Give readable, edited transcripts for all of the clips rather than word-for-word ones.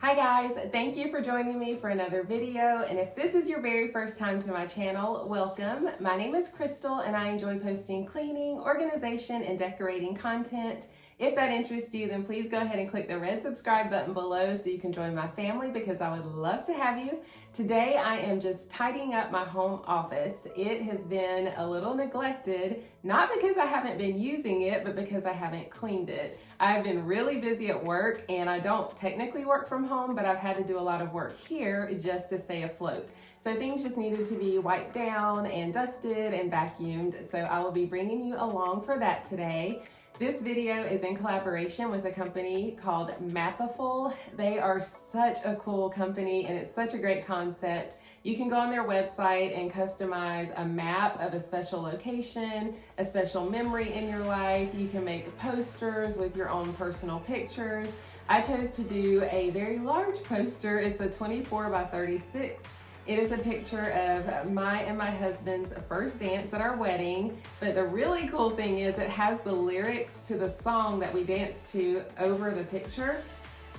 Hi guys, thank you for joining me for another video, and if this is your very first time to my channel, welcome. My name is Crystal and I enjoy posting cleaning, organization, and decorating content. If that interests you, then please go ahead and click the red subscribe button below so you can join my family because I would love to have you. Today I am just tidying up my home office. It has been a little neglected, not because I haven't been using it, but because I haven't cleaned it. I've been really busy at work and I don't technically work from home, but I've had to do a lot of work here just to stay afloat. So things just needed to be wiped down and dusted and vacuumed. So I will be bringing you along for that today. This video is in collaboration with a company called Mapiful. They are such a cool company and it's such a great concept. You can go on their website and customize a map of a special location, a special memory in your life. You can make posters with your own personal pictures. I chose to do a very large poster. It's a 24 by 36. It is a picture of my and my husband's first dance at our wedding, but the really cool thing is it has the lyrics to the song that we danced to over the picture.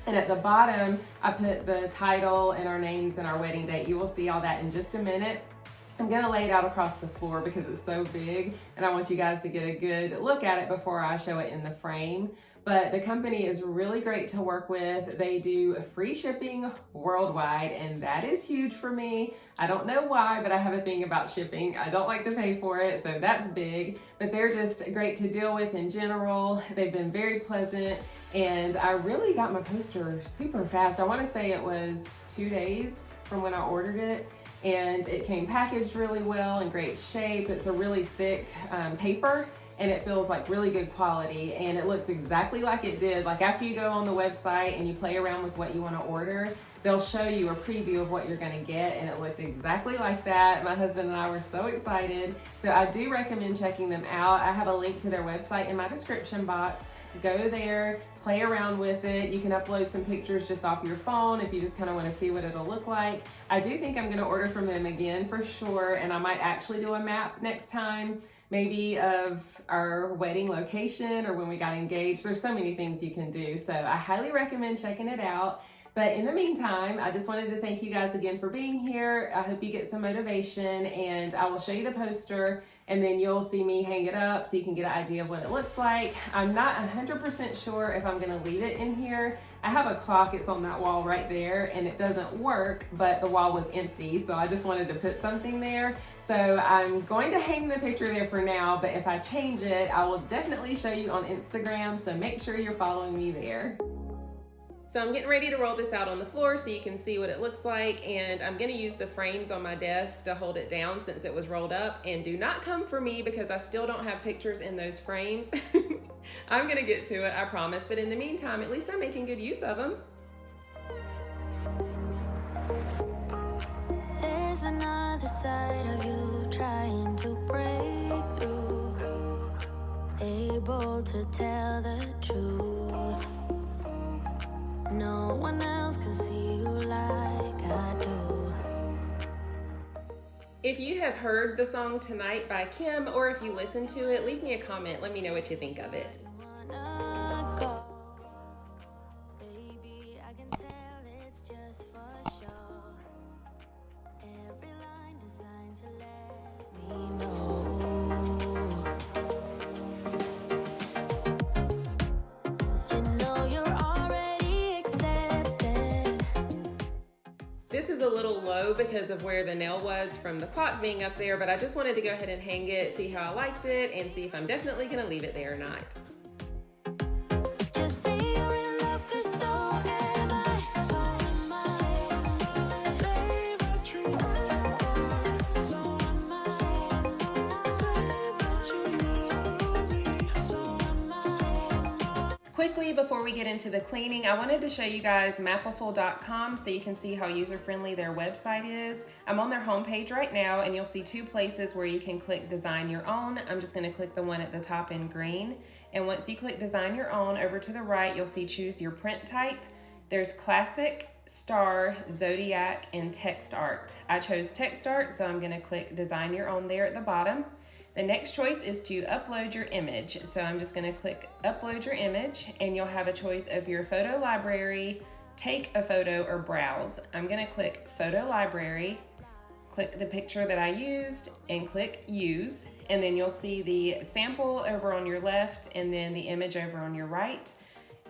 And at the bottom, I put the title and our names and our wedding date. You will see all that in just a minute. I'm gonna lay it out across the floor because it's so big and I want you guys to get a good look at it before I show it in the frame. But the company is really great to work with. They do free shipping worldwide, and that is huge for me. I don't know why, but I have a thing about shipping. I don't like to pay for it, so that's big. But they're just great to deal with in general. They've been very pleasant, and I really got my poster super fast. I want to say it was 2 days from when I ordered it, and it came packaged really well in great shape. It's a really thick paper, and it feels like really good quality, and it looks exactly like it did. Like after you go on the website and you play around with what you want to order, they'll show you a preview of what you're going to get, and it looked exactly like that. My husband and I were so excited. So I do recommend checking them out. I have a link to their website in my description box. Go there, play around with it. You can upload some pictures just off your phone if you just kind of want to see what it'll look like. I do think I'm going to order from them again for sure, and I might actually do a map next time, maybe of our wedding location or when we got engaged. There's so many things you can do, so I highly recommend checking it out. But in the meantime, I just wanted to thank you guys again for being here. I hope you get some motivation, and I will show you the poster and then you'll see me hang it up so you can get an idea of what it looks like. I'm not 100% sure if I'm gonna leave it in here. I have a clock, it's on that wall right there, and it doesn't work, but the wall was empty, so I just wanted to put something there. So I'm going to hang the picture there for now, but if I change it, I will definitely show you on Instagram, so make sure you're following me there. So I'm getting ready to roll this out on the floor so you can see what it looks like, and I'm gonna use the frames on my desk to hold it down since it was rolled up. And do not come for me because I still don't have pictures in those frames. I'm gonna get to it, I promise, but in the meantime, at least I'm making good use of them. There's another side of you trying to break through, able to tell the truth. No one else can see you like I do. If you have heard the song Tonight by Kim, or if you listen to it, leave me a comment. Let me know what you think of it. Wanna go, baby, I can tell it's just for show. Every line designed to let me know. You know you're already accepted. This is a little low because of where the nail was from the clock being up there, but I just wanted to go ahead and hang it, see how I liked it, and see if I'm definitely gonna leave it there or not. Just say you're in love, 'cause so am I. So am I. Say that you are. So am I. Say that you love me. So am I. Quickly, before we get into the cleaning, I wanted to show you guys Mapiful.com so you can see how user-friendly their website is. I'm on their homepage right now, and you'll see 2 places where you can click Design Your Own. I'm just gonna click the one at the top in green. And once you click Design Your Own, over to the right, you'll see Choose Your Print Type. There's Classic, Star, Zodiac, and Text Art. I chose Text Art, so I'm gonna click Design Your Own there at the bottom. The next choice is to upload your image. So I'm just gonna click Upload Your Image, and you'll have a choice of your photo library, take a photo or browse. I'm gonna click Photo Library, click the picture that I used, and click Use, and then you'll see the sample over on your left and then the image over on your right.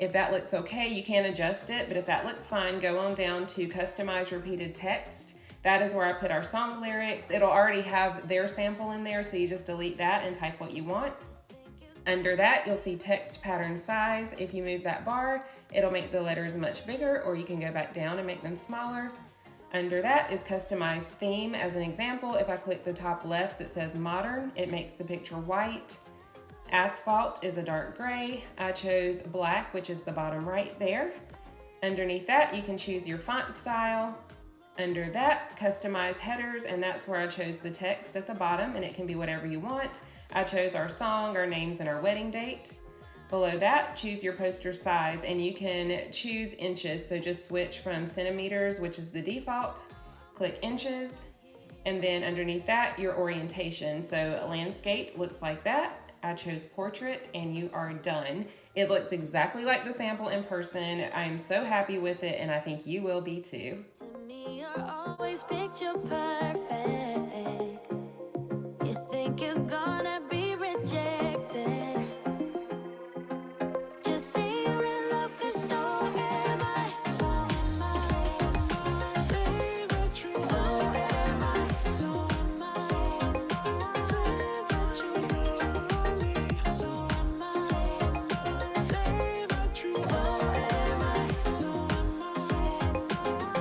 If that looks okay, you can adjust it, but if that looks fine, go on down to Customize Repeated Text. That is where I put our song lyrics. It'll already have their sample in there, so you just delete that and type what you want. Under that, you'll see text pattern size. If you move that bar, it'll make the letters much bigger, or you can go back down and make them smaller. Under that is customize theme. As an example, if I click the top left that says modern, it makes the picture white. Asphalt is a dark gray. I chose black, which is the bottom right there. Underneath that, you can choose your font style. Under that, customize headers, and that's where I chose the text at the bottom, and it can be whatever you want. I chose our song, our names, and our wedding date. Below that, choose your poster size, and you can choose inches, so just switch from centimeters, which is the default, click inches, and then underneath that, your orientation. So landscape looks like that. I chose portrait, and you are done. It looks exactly like the sample in person. I am so happy with it, and I think you will be too. To me, you're always picture perfect. You think you're gonna be rejected. Just say you're in love, 'cause so am I. So am I. Say that you so am I. So am I. Say that you love me. So am I. Say that you so am I. So am I.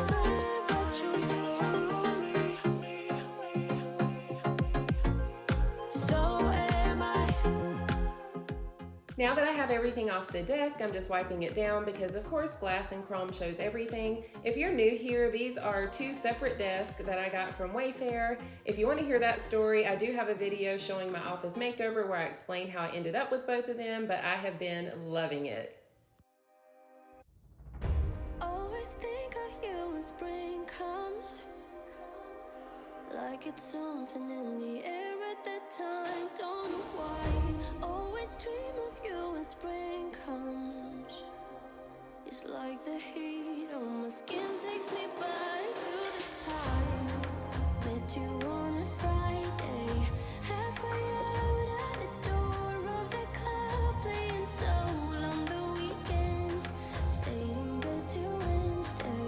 Say that you love me. So am I. Now that I have everything off the desk, I'm just wiping it down because of course glass and chrome shows everything. If you're new here, these are two separate desks that I got from Wayfair. If you want to hear that story, I do have a video showing my office makeover where I explain how I ended up with both of them, but I have been loving it. Always think of you when spring comes, like it's something in the air at that time. Don't know why. Always dream of you when spring comes. It's like the heat on my skin takes me back to the time met you on a Friday, halfway out at the door of the club, playing soul on the weekends. Stayed in bed till Wednesday.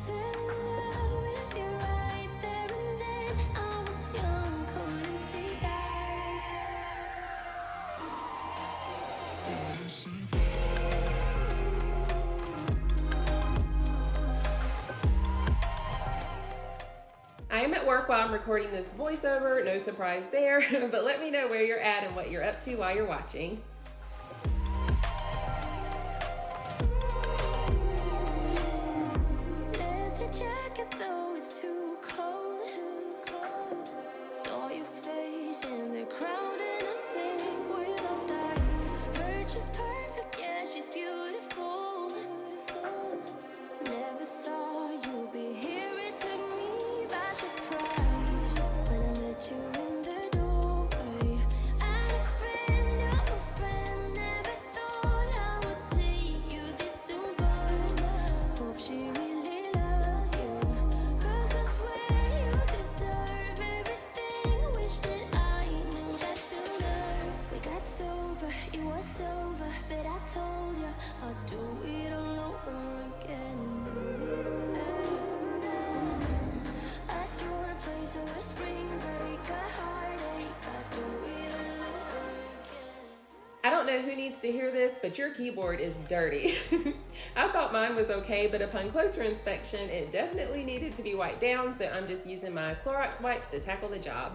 Fell in love with you right there and then. I was young, couldn't see that. I am at work while I'm recording this voiceover, no surprise there, but let me know where you're at and what you're up to while you're watching. Leather jacket, though it's too cold. Saw your face in the crowd, and I think without eyes, her just perfect, yeah, she's beautiful. Never thought you'd be here, it took me by surprise when I met you in the doorway. I had a friend of a friend, never thought I would see you this soon, but hope she really loves you, 'cause I swear you deserve everything. Wish that I knew that sooner. We got sober, it was over, but I told you I'd do it all over again. At your place over spring break, a heartache, I'd do it all over again. I don't know who needs to hear this, but your keyboard is dirty. I thought mine was okay, but upon closer inspection, it definitely needed to be wiped down, so I'm just using my Clorox wipes to tackle the job.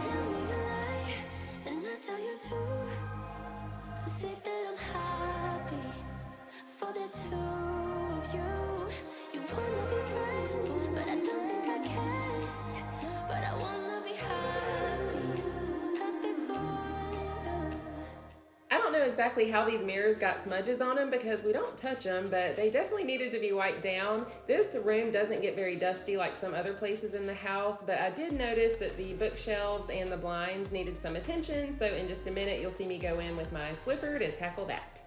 Tell me a lie, and I tell you too. I say that I'm happy for the two of you. You wanna be friends, but I don't think I can. But I wanna be happy, happy for you. I don't know exactly how these mirrors got smudges on them because we don't touch them, but they definitely needed to be wiped down. This room doesn't get very dusty like some other places in the house, but I did notice that the bookshelves and the blinds needed some attention, so in just a minute you'll see me go in with my Swiffer to tackle that.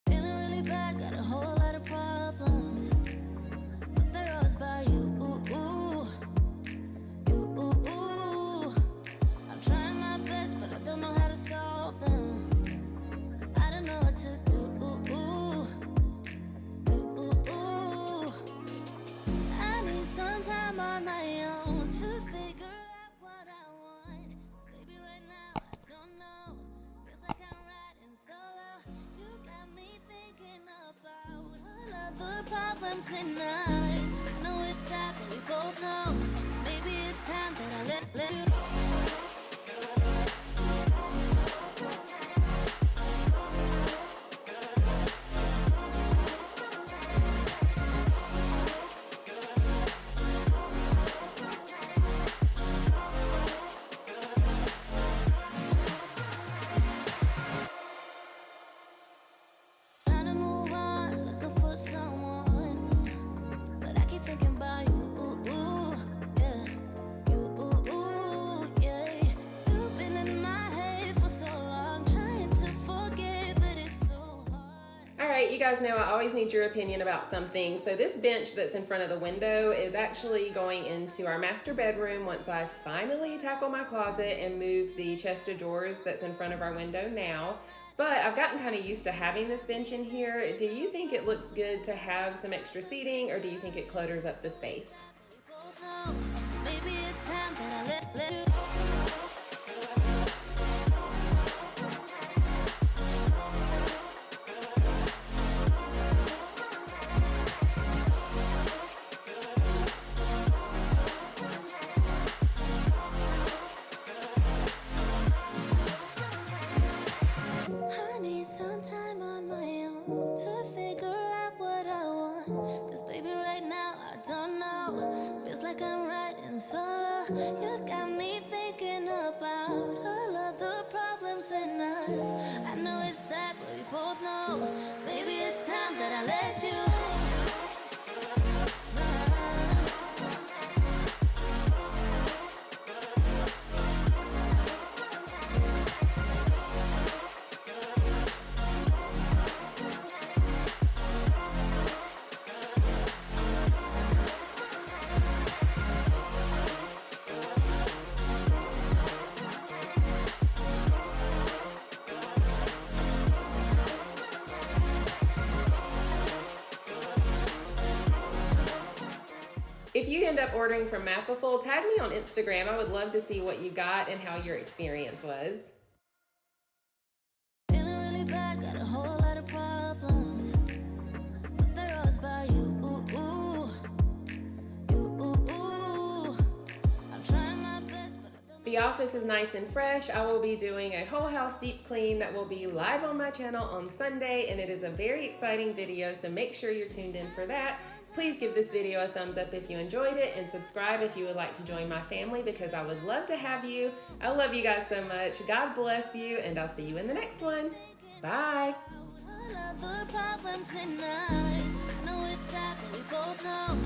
Feeling really bad, got a whole lot of problems, but they're always by you. I'm trying my best, but I don't know how to solve them. I don't know what to do. I need some time on my own to figure out what I want. 'Cause baby, right now I don't know. Feels like I'm riding solo. You got me thinking about all of the problems in us. I know it's sad, but we both know. Maybe it's time that I let you. Trying to move on, looking for someone, but I keep thinking about you. Yeah, yeah. You've been in my head for so long, trying to forget, but it's so hard. All right, you guys know I always need your opinion about something. So this bench that's in front of the window is actually going into our master bedroom once I finally tackle my closet and move the chest of drawers that's in front of our window now. But I've gotten kind of used to having this bench in here. Do you think it looks good to have some extra seating, or do you think it clutters up the space? We both know. Maybe it's time that I let you. I need some time on my own to figure out what I want. 'Cause baby, right now I don't know. Feels like I'm riding solo. You got me thinking about all of the problems in us. I know it's sad, but we both know. Maybe it's time that I let you. If you end up ordering from Mapiful, tag me on Instagram. I would love to see what you got and how your experience was. Feeling really bad, got a whole lot of problems, but they're always by you. I'm trying my best, but I don't. The office is nice and fresh. I will be doing a whole house deep clean that will be live on my channel on Sunday, and it is a very exciting video, so make sure you're tuned in for that. Please give this video a thumbs up if you enjoyed it, and subscribe if you would like to join my family because I would love to have you. I love you guys so much. God bless you, and I'll see you in the next one. Bye. All of the problems in us. I know it's sad, but we both know.